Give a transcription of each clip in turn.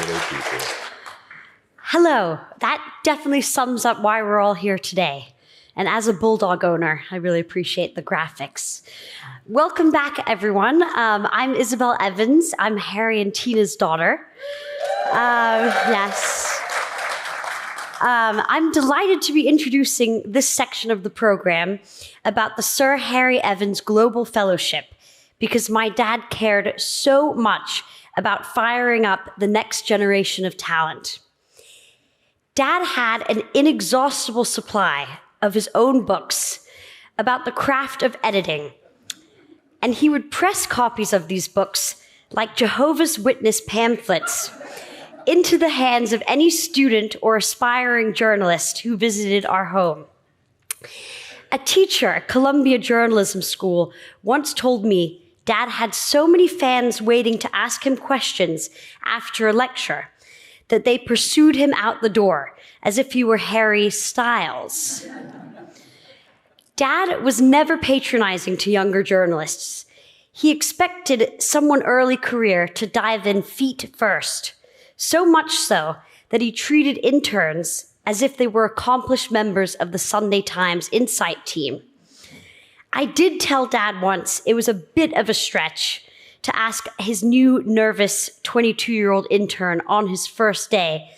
fellow people. Hello. That definitely sums up why we're all here today. And as a bulldog owner, I really appreciate the graphics. Welcome back, everyone. I'm Isabel Evans. I'm Harry and Tina's daughter. Yes. I'm delighted to be introducing this section of the program about the Sir Harry Evans Global Fellowship, because my dad cared so much about firing up the next generation of talent. Dad had an inexhaustible supply of his own books about the craft of editing, and he would press copies of these books like Jehovah's Witness pamphlets into the hands of any student or aspiring journalist who visited our home. A teacher at Columbia Journalism School once told me Dad had so many fans waiting to ask him questions after a lecture that they pursued him out the door as if he were Harry Styles. Dad was never patronizing to younger journalists. He expected someone early career to dive in feet first, so much so that he treated interns as if they were accomplished members of the Sunday Times Insight team. I did tell Dad once it was a bit of a stretch to ask his new nervous 22-year-old intern on his first day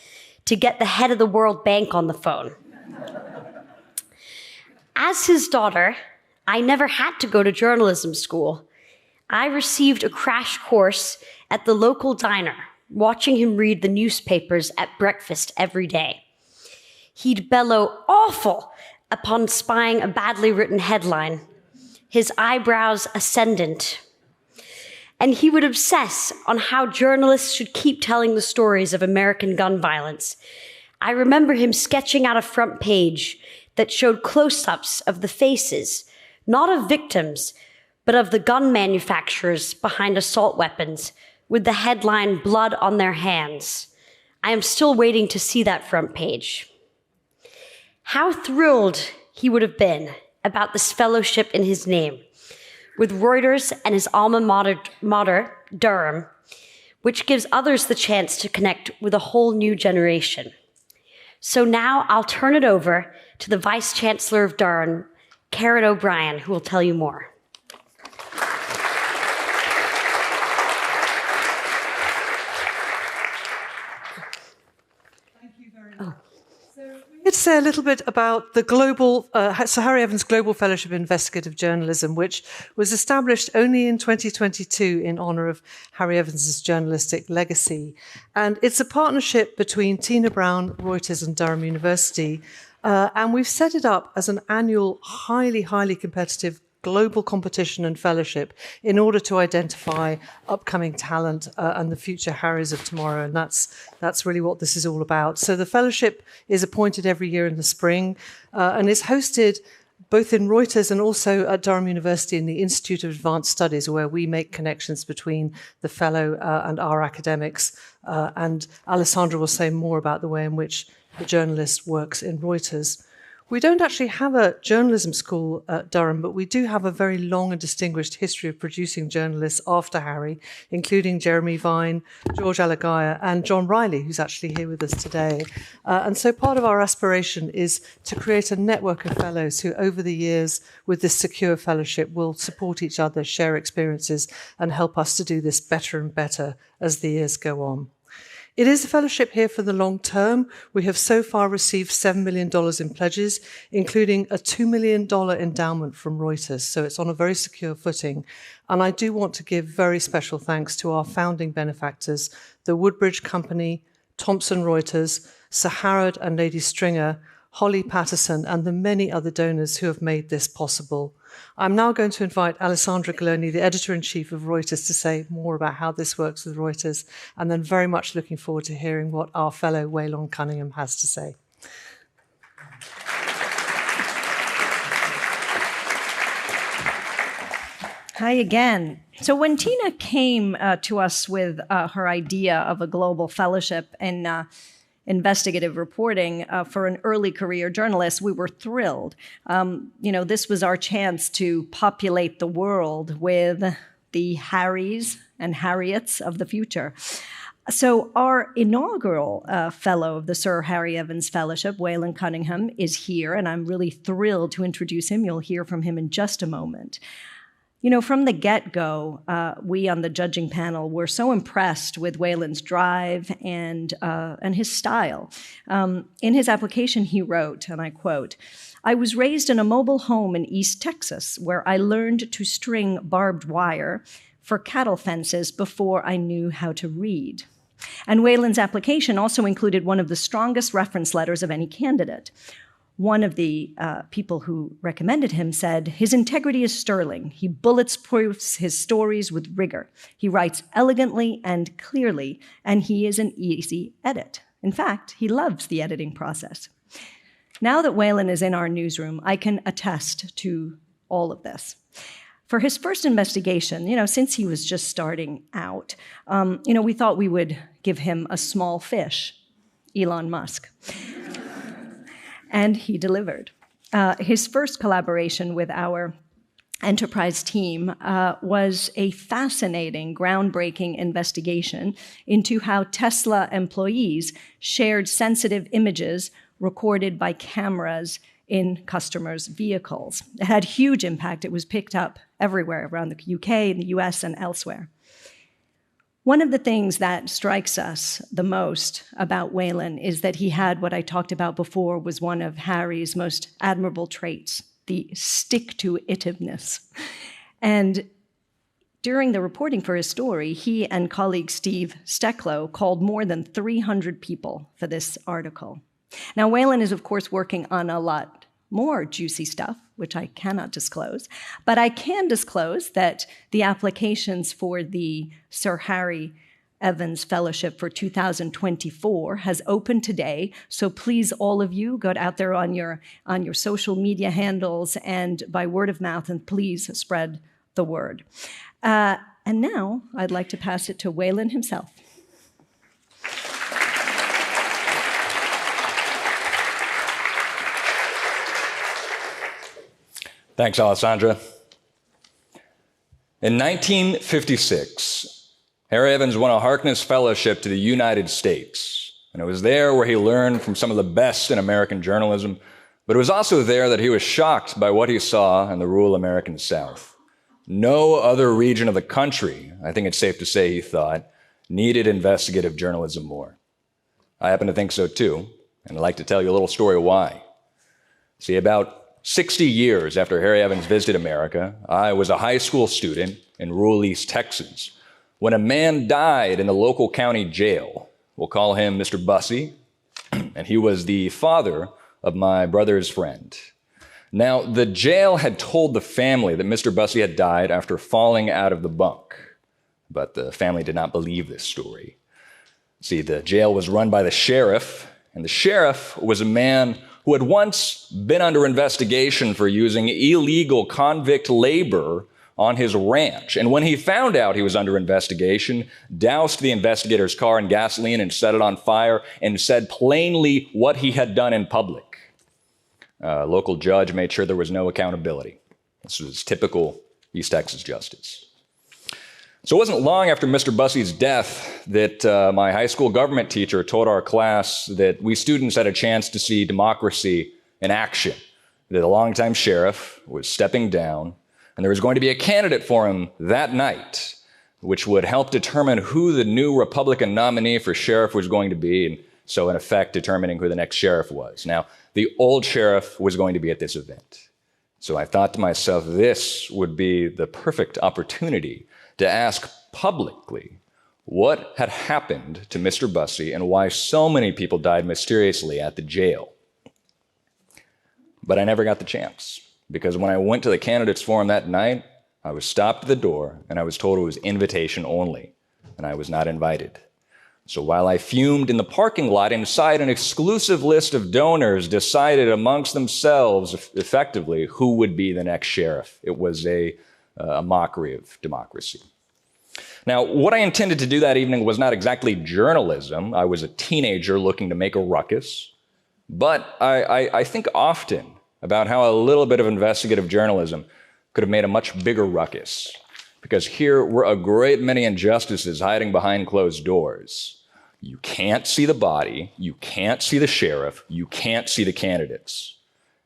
to get the head of the World Bank on the phone. As his daughter, I never had to go to journalism school. I received a crash course at the local diner, watching him read the newspapers at breakfast every day. He'd bellow awful upon spying a badly written headline, his eyebrows ascendant. And he would obsess on how journalists should keep telling the stories of American gun violence. I remember him sketching out a front page that showed close-ups of the faces, not of victims, but of the gun manufacturers behind assault weapons, with the headline, "Blood on Their Hands." I am still waiting to see that front page. How thrilled he would have been about this fellowship in his name, with Reuters and his alma mater, Durham, which gives others the chance to connect with a whole new generation. So now I'll turn it over to the Vice Chancellor of Durham, Karen O'Brien, who will tell you more. Let's say a little bit about the global, Sir Harry Evans Global Fellowship in Investigative Journalism, which was established only in 2022 in honour of Harry Evans's journalistic legacy. And it's a partnership between Tina Brown, Reuters and Durham University. And we've set it up as an annual, highly, highly competitive global competition and fellowship in order to identify upcoming talent and the future Harrys of tomorrow. And that's really what this is all about. So the fellowship is appointed every year in the spring and is hosted both in Reuters and also at Durham University in the Institute of Advanced Studies, where we make connections between the fellow and our academics. And Alessandra will say more about the way in which the journalist works in Reuters. We don't actually have a journalism school at Durham, but we do have a very long and distinguished history of producing journalists after Harry, including Jeremy Vine, George Alagaya, and John Riley, who's actually here with us today. And so part of our aspiration is to create a network of fellows who, over the years, with this secure fellowship, will support each other, share experiences, and help us to do this better and better as the years go on. It is a fellowship here for the long term. We have so far received $7 million in pledges, including a $2 million endowment from Reuters. So it's on a very secure footing. And I do want to give very special thanks to our founding benefactors, the Woodbridge Company, Thomson Reuters, Sir Harrod and Lady Stringer, Holly Patterson, and the many other donors who have made this possible. I'm now going to invite Alessandra Galloni, the editor-in-chief of Reuters, to say more about how this works with Reuters, and then very much looking forward to hearing what our fellow Waylon Cunningham has to say. Hi again. So when Tina came to us with her idea of a global fellowship in investigative reporting for an early career journalist, we were thrilled. This was our chance to populate the world with the Harrys and Harriets of the future. So our inaugural fellow of the Sir Harry Evans Fellowship, Waylon Cunningham, is here, and I'm really thrilled to introduce him. You'll hear from him in just a moment. You know, from the get-go, we on the judging panel were so impressed with Waylon's drive and his style. In his application, he wrote, and I quote, "I was raised in a mobile home in East Texas where I learned to string barbed wire for cattle fences before I knew how to read." And Waylon's application also included one of the strongest reference letters of any candidate. One of the people who recommended him said, "His integrity is sterling. He bullets-proofs his stories with rigor. He writes elegantly and clearly, and he is an easy edit. In fact, he loves the editing process." Now that Waylon is in our newsroom, I can attest to all of this. For his first investigation, since he was just starting out, we thought we would give him a small fish, Elon Musk. And he delivered. His first collaboration with our enterprise team was a fascinating, groundbreaking investigation into how Tesla employees shared sensitive images recorded by cameras in customers' vehicles. It had huge impact. It was picked up everywhere around the UK, the US, and elsewhere. One of the things that strikes us the most about Waylon is that he had what I talked about before was one of Harry's most admirable traits, the stick-to-itiveness. And during the reporting for his story, he and colleague Steve Stecklow called more than 300 people for this article. Now, Waylon is, of course, working on a lot more juicy stuff, which I cannot disclose, but I can disclose that the applications for the Sir Harry Evans Fellowship for 2024 has opened today. So please, all of you, go out there on your social media handles and by word of mouth, and please spread the word. And now I'd like to pass it to Waylon himself. Thanks, Alessandra. In 1956, Harry Evans won a Harkness Fellowship to the United States, and it was there where he learned from some of the best in American journalism, but it was also there that he was shocked by what he saw in the rural American South. No other region of the country, I think it's safe to say he thought, needed investigative journalism more. I happen to think so too, and I'd like to tell you a little story why. See, about 60 years after Harry Evans visited America, I was a high school student in rural East Texas when a man died in the local county jail. We'll call him Mr. Bussey, and he was the father of my brother's friend. Now, the jail had told the family that Mr. Bussey had died after falling out of the bunk, but the family did not believe this story. See, the jail was run by the sheriff, and the sheriff was a man who had once been under investigation for using illegal convict labor on his ranch. And when he found out he was under investigation, doused the investigator's car in gasoline and set it on fire and said plainly what he had done in public. A local judge made sure there was no accountability. This was typical East Texas justice. So it wasn't long after Mr. Bussey's death that my high school government teacher told our class that we students had a chance to see democracy in action, that a longtime sheriff was stepping down, and there was going to be a candidate for him that night, which would help determine who the new Republican nominee for sheriff was going to be, and so in effect determining who the next sheriff was. Now, the old sheriff was going to be at this event. So I thought to myself, this would be the perfect opportunity to ask publicly what had happened to Mr. Bussey and why so many people died mysteriously at the jail. But I never got the chance, because when I went to the candidates forum that night, I was stopped at the door and I was told it was invitation only, and I was not invited. So while I fumed in the parking lot inside, an exclusive list of donors decided amongst themselves effectively who would be the next sheriff. It was a mockery of democracy. Now, what I intended to do that evening was not exactly journalism. I was a teenager looking to make a ruckus. But I think often about how a little bit of investigative journalism could have made a much bigger ruckus. because here were a great many injustices hiding behind closed doors. You can't see the body, you can't see the sheriff, you can't see the candidates.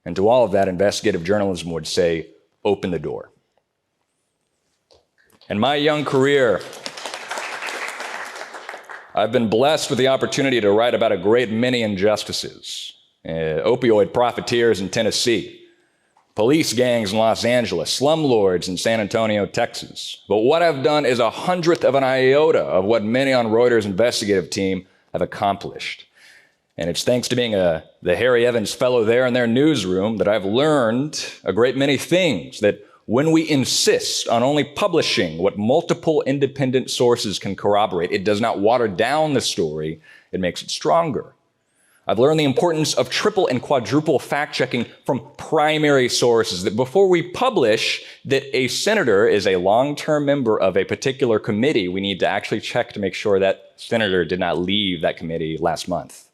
And to all of that, investigative journalism would say, open the door. In my young career, I've been blessed with the opportunity to write about a great many injustices. Opioid profiteers in Tennessee, police gangs in Los Angeles, slumlords in San Antonio, Texas. But what I've done is 1/100th of an iota of what many on Reuters' investigative team have accomplished. And it's thanks to being the Harry Evans fellow there in their newsroom that I've learned a great many things, that when we insist on only publishing what multiple independent sources can corroborate, it does not water down the story, it makes it stronger. I've learned the importance of triple and quadruple fact-checking from primary sources, that before we publish that a senator is a long-term member of a particular committee, we need to actually check to make sure that senator did not leave that committee last month.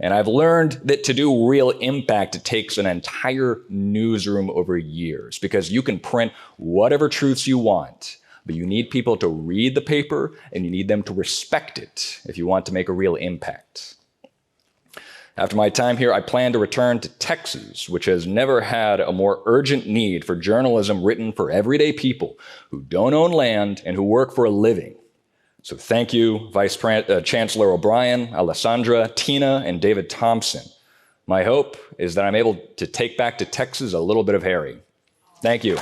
And I've learned that to do real impact, it takes an entire newsroom over years, because you can print whatever truths you want, but you need people to read the paper and you need them to respect it if you want to make a real impact. After my time here, I plan to return to Texas, which has never had a more urgent need for journalism written for everyday people who don't own land and who work for a living. So thank you, Chancellor O'Brien, Alessandra, Tina, and David Thompson. My hope is that I'm able to take back to Texas a little bit of Harry. Thank you.